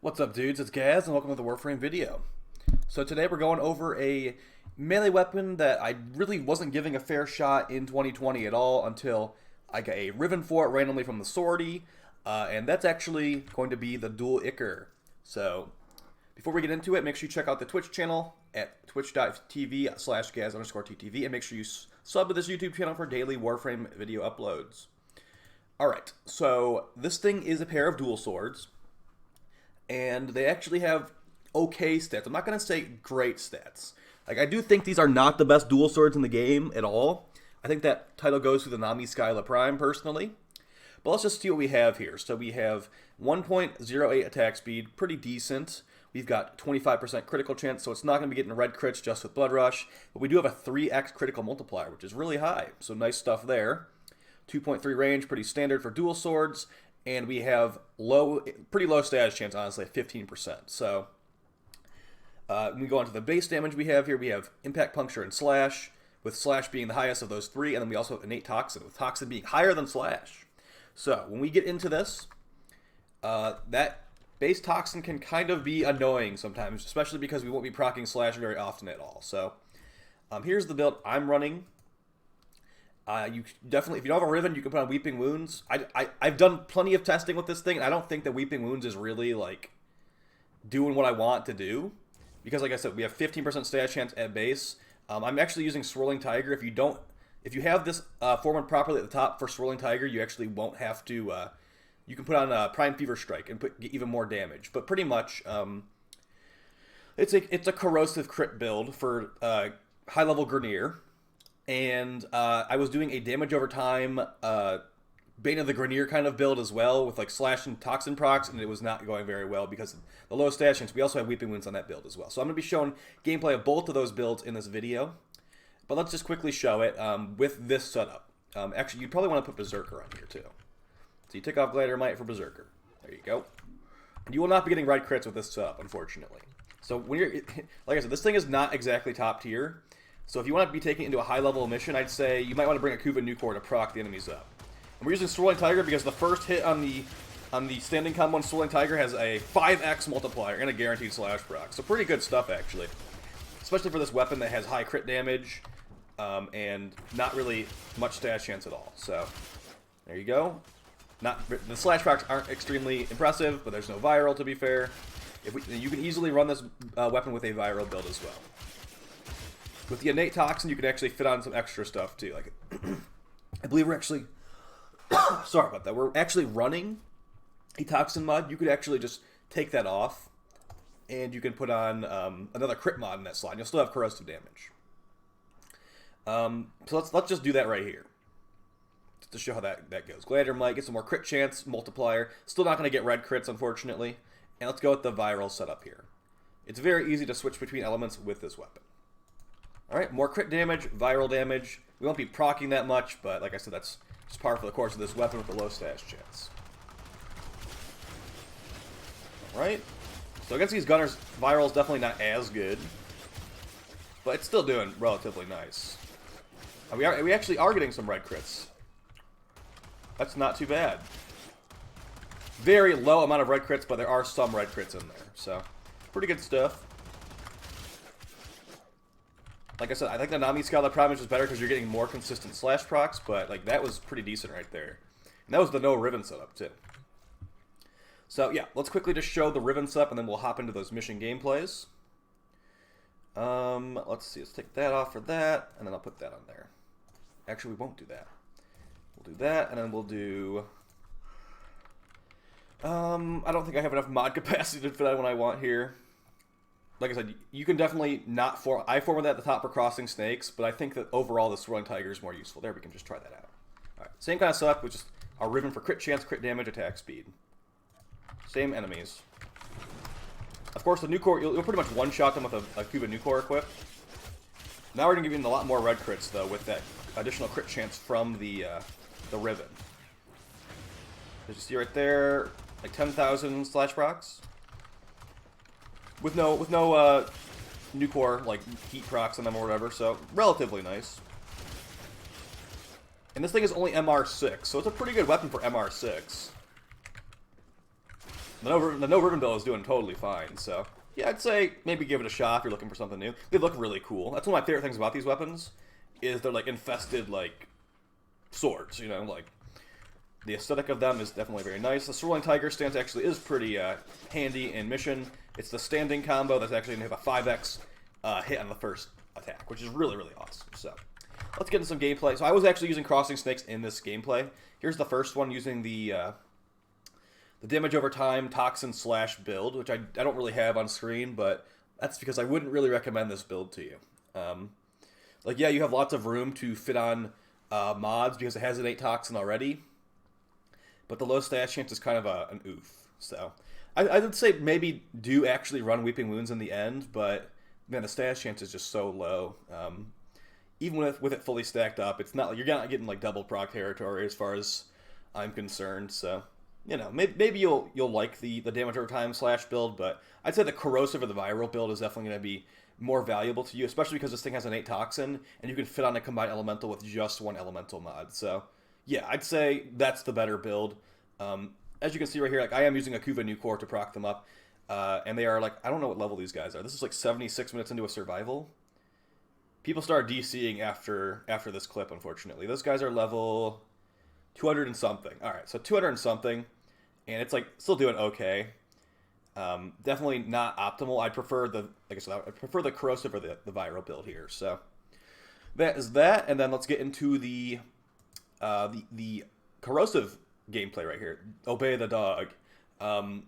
What's up, dudes? It's Gaz, and welcome to the Warframe video. So today we're going over a melee weapon that I really wasn't giving a fair shot in 2020 at all until I got a ribbon for it randomly from the sortie, and that's actually going to be the dual Ichor. So before we get into it, make sure you check out the Twitch channel at twitch.tv/Gaz_TTV, and make sure you sub to this YouTube channel for daily Warframe video uploads. Alright, so this thing is a pair of dual swords. And they actually have okay stats. I'm not going to say great stats. Like, I do think these are not the best dual swords in the game at all. I think that title goes to the Nami Skyla Prime, personally. But let's just see what we have here. So we have 1.08 attack speed, pretty decent. We've got 25% critical chance, so it's not going to be getting red crits just with Blood Rush. But we do have a 3x critical multiplier, which is really high. So nice stuff there. 2.3 range, pretty standard for dual swords. And we have pretty low status chance, honestly, at 15%. So, when we go on to the base damage we have here, we have Impact, Puncture, and Slash, with Slash being the highest of those three, and then we also have Innate Toxin, with Toxin being higher than Slash. So, when we get into this, that base Toxin can kind of be annoying sometimes, especially because we won't be proccing Slash very often at all. So, here's the build I'm running. You definitely, if you don't have a Riven, you can put on Weeping Wounds. I've done plenty of testing with this thing, and I don't think that Weeping Wounds is really, like, doing what I want to do. Because, like I said, we have 15% status chance at base. I'm actually using Swirling Tiger. If you have this formatted properly at the top for Swirling Tiger, you actually won't have to, you can put on Prime Fever Strike and get even more damage. But pretty much, it's a corrosive crit build for high-level Grineer. And I was doing a damage over time Bane of the Grineer kind of build as well with like Slash and Toxin procs, and it was not going very well because of the low status chance. We also have Weeping Wounds on that build as well. So I'm going to be showing gameplay of both of those builds in this video. But let's just quickly show it with this setup. Actually, you'd probably want to put Berserker on here too. So you take off Glider Might for Berserker. There you go. And you will not be getting red crits with this setup, unfortunately. So when you're, like I said, this thing is not exactly top tier. So if you want to be taking it into a high-level mission, I'd say you might want to bring a Kuva Nucor to proc the enemies up. And we're using Swirling Tiger because the first hit on the standing combo on Swirling Tiger has a 5x multiplier and a guaranteed slash proc. So pretty good stuff, actually. Especially for this weapon that has high crit damage and not really much status chance at all. So there you go. The slash procs aren't extremely impressive, but there's no viral, to be fair. You can easily run this weapon with a viral build as well. With the Innate Toxin, you can actually fit on some extra stuff, too. Like, I believe we're actually... sorry about that. We're actually running a Toxin mod. You could actually just take that off, and you can put on another crit mod in that slot. You'll still have corrosive damage. So let's just do that right here. Just to show how that goes. Glider Might, get some more crit chance, multiplier. Still not going to get red crits, unfortunately. And let's go with the viral setup here. It's very easy to switch between elements with this weapon. Alright, more crit damage, viral damage. We won't be proccing that much, but like I said, that's just par for the course of this weapon with a low status chance. Alright, so against these gunners, viral is definitely not as good, but it's still doing relatively nice. And we actually are getting some red crits. That's not too bad. Very low amount of red crits, but there are some red crits in there, so pretty good stuff. Like I said, I think the Nami Skyla Prime is better because you're getting more consistent slash procs, but like that was pretty decent right there. And that was the no Riven setup too. So yeah, let's quickly just show the Riven setup and then we'll hop into those mission gameplays. Let's see, let's take that off for that, and then I'll put that on there. Actually, we won't do that. We'll do that, and then we'll do... I don't think I have enough mod capacity to fit that one I want here. Like I said, you can definitely not I formed that at the top for crossing snakes, but I think that overall the Swirling Tiger is more useful. There, we can just try that out. Alright, same kind of setup, with just our Riven for crit chance, crit damage, attack speed. Same enemies. Of course, the Nucor, you'll pretty much one-shot them with a Kuva Nucor equipped. Now we're going to give you a lot more red crits, though, with that additional crit chance from the Riven. As you see right there, like 10,000 slash procs. With no Nucor, like, heat procs on them or whatever, so relatively nice. And this thing is only MR6, so it's a pretty good weapon for MR6. The no ribbon build is doing totally fine, so yeah, I'd say maybe give it a shot if you're looking for something new. They look really cool. That's one of my favorite things about these weapons, is they're like infested like swords, you know, like the aesthetic of them is definitely very nice. The Swirling Tiger stance actually is pretty handy in mission. It's the standing combo that's actually going to have a 5x hit on the first attack, which is really, really awesome. So let's get into some gameplay. So I was actually using crossing snakes in this gameplay. Here's the first one using the damage over time toxin slash build, which I don't really have on screen, but that's because I wouldn't really recommend this build to you. Like, yeah, you have lots of room to fit on mods because it has innate toxin already, but the low stash chance is kind of an oof. So I would say maybe do actually run Weeping Wounds in the end, but man, the stash chance is just so low. Even with it fully stacked up, it's not like you're not getting like double proc territory as far as I'm concerned. So you know, maybe you'll like the damage over time slash build, but I'd say the corrosive or the viral build is definitely going to be more valuable to you, especially because this thing has innate toxin and you can fit on a combined elemental with just one elemental mod. So yeah, I'd say that's the better build. As you can see right here, like I am using a Kuva Ichor to proc them up, and they are like, I don't know what level these guys are. This is like 76 minutes into a survival. People start DCing after this clip, unfortunately. Those guys are level 200 and something. All right, so 200 and something, and it's like still doing okay. Definitely not optimal. I prefer the I prefer the corrosive or the viral build here. So that is that, and then let's get into the corrosive gameplay right here. Obey the dog.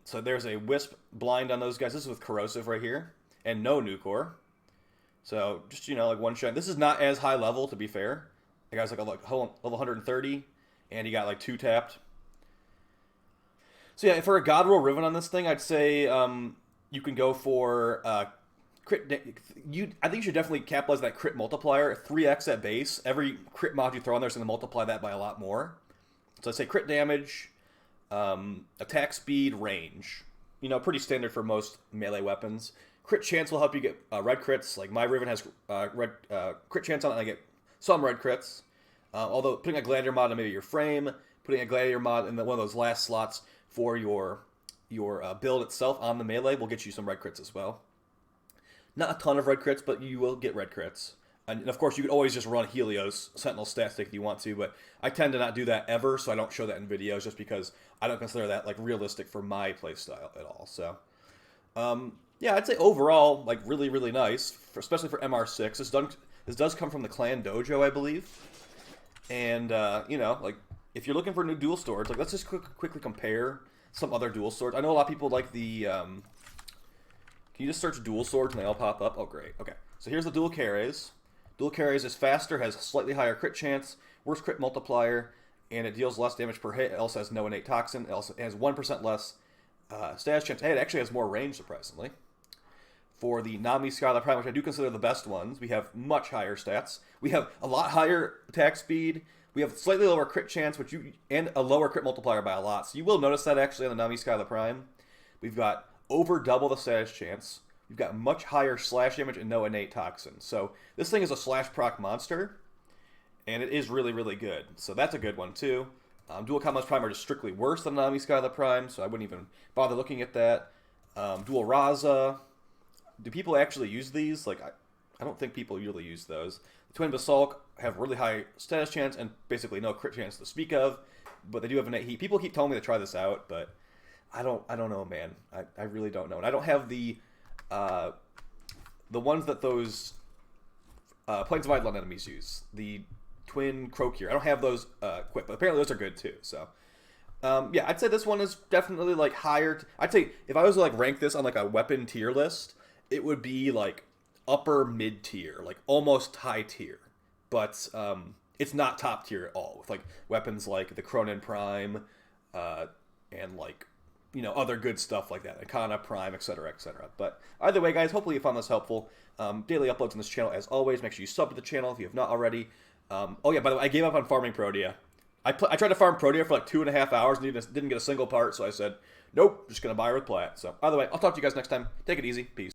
So there's a wisp blind on those guys. This is with corrosive right here, and no Nucor. So just, you know, like one shot. This is not as high level, to be fair. The guy's like level 130, and he got like 2 tapped. So yeah, for a God Roll Riven on this thing, I'd say you can go for crit. I think you should definitely capitalize that crit multiplier, 3x at base. Every crit mod you throw on there is going to multiply that by a lot more. So I'd say crit damage, attack speed, range. You know, pretty standard for most melee weapons. Crit chance will help you get red crits. Like my Riven has red crit chance on it, and I get some red crits. Although putting a Gladiator mod on maybe your frame, putting a Gladiator mod in one of those last slots for your build itself on the melee will get you some red crits as well. Not a ton of red crits, but you will get red crits. And of course, you could always just run Helios Sentinel stat stick if you want to, but I tend to not do that ever, so I don't show that in videos just because I don't consider that like realistic for my playstyle at all. So, yeah, I'd say overall, like really, really nice, especially for MR6. This does come from the Clan Dojo, I believe. And, you know, like, if you're looking for new dual swords, like, let's just quickly compare some other dual swords. I know a lot of people like the, can you just search dual swords and they all pop up? Oh, great. Okay, so here's the dual carries. Dual carries is faster, has slightly higher crit chance, worse crit multiplier, and it deals less damage per hit. It also has no innate toxin. It also has 1% less stash chance. Hey, it actually has more range, surprisingly. For the Nami, Skyla, Prime, which I do consider the best ones, we have much higher stats. We have a lot higher attack speed. We have slightly lower crit chance, and a lower crit multiplier by a lot. So you will notice that actually on the Nami, Skyla, Prime. We've got over double the stash chance. We've got much higher slash damage and no innate toxin. So this thing is a slash proc monster, and it is really, really good. So that's a good one too. Dual Combos Prime are just strictly worse than Nami, Skyla, Prime, so I wouldn't even bother looking at that. Dual Raza. Do people actually use these? Like, I don't think people usually use those. The Twin Basalt have really high status chance and basically no crit chance to speak of, but they do have innate heat. People keep telling me to try this out, but I don't know, man. I really don't know. And I don't have the ones that those Plains of Eidolon enemies use. The Twin Croakier. I don't have those equipped, but apparently those are good too, so. Yeah, I'd say this one is definitely like higher. I'd say if I was to like rank this on like a weapon tier list, it would be like upper mid tier, like almost high tier, but it's not top tier at all with like weapons like the Cronin Prime and like, you know, other good stuff like that, Icona Prime, etc., etc. But either way, guys, hopefully you found this helpful. Daily uploads on this channel as always. Make sure you sub to the channel if you have not already. Oh yeah, by the way, I gave up on farming Protea. I tried to farm Protea for like 2.5 hours and didn't get a single part, so I said, nope, just gonna buy her with Plat. So either way, I'll talk to you guys next time. Take it easy. Peace.